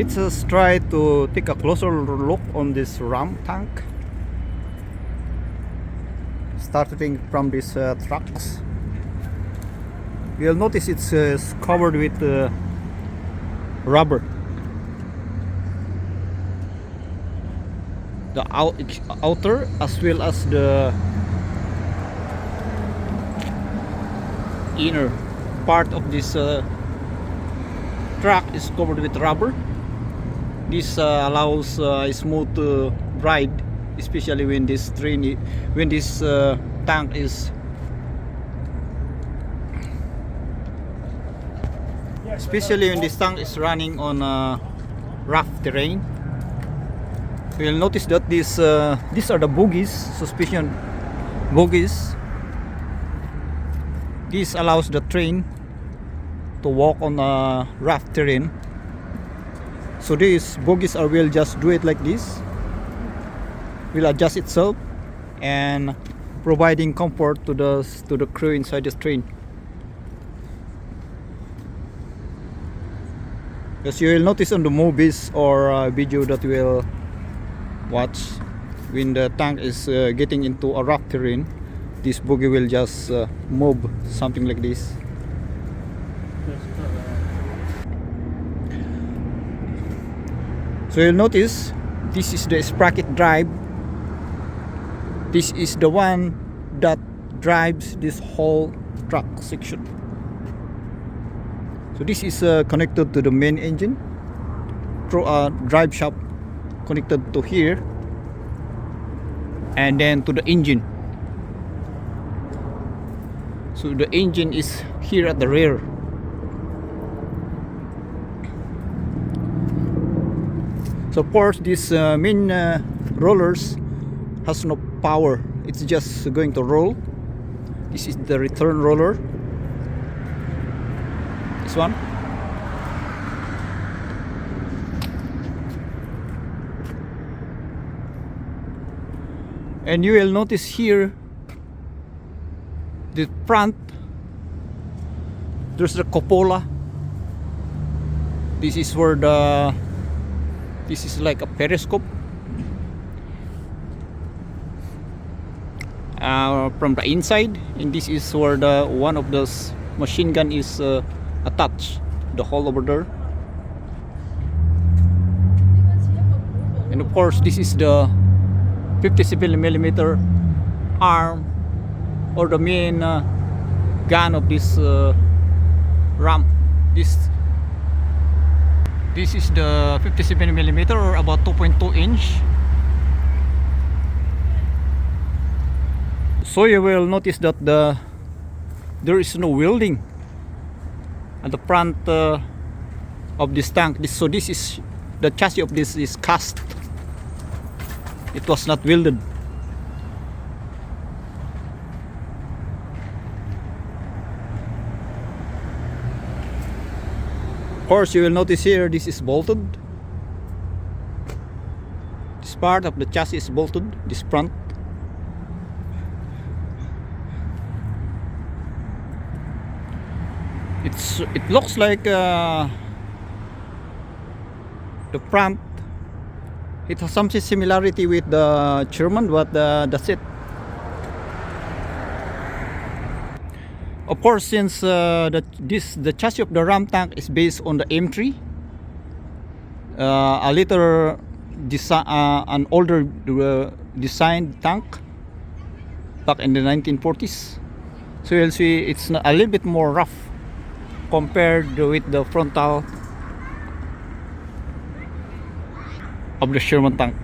Let's just try to take a closer look on this ram tank. Starting from these trucks, you'll notice it's covered with rubber. The outer as well as the inner part of this truck is covered with rubber. This allows a smooth ride, especially when this tank is running on rough terrain. You'll notice that these are the bogies, suspension bogies. This allows the train to walk on rough terrain. So these bogies will just do it like this, will adjust itself and providing comfort to the crew inside the train. As you will notice on the movies or video that you will watch, when the tank is getting into a rough terrain, this bogie will just move something like this. So you'll notice this is the sprocket drive. This is the one that drives this whole truck section. So this is connected to the main engine through a drive shaft connected to here, and then to the engine. So the engine is here at the rear. So of course this main rollers has no power, it's just going to roll. This is the return roller, this one. And you will notice here the front, there's the cupola. This is where this is like a periscope from the inside, and this is where one of those machine gun is attached, the hole over there. And of course this is the 57mm arm or the main gun of this ram. This is the 57mm or about 2.2 inch. So you will notice that there is no welding at the front of this tank. So this is the chassis of this is cast. It was not welded. Of course you will notice here this is bolted. This part of the chassis is bolted, this front. It looks like the front, it has some similarity with the German, but that's it. Of course, since the chassis of the ram tank is based on the M3, a later an older designed tank back in the 1940s. So you'll see it's a little bit more rough compared with the frontal of the Sherman tank.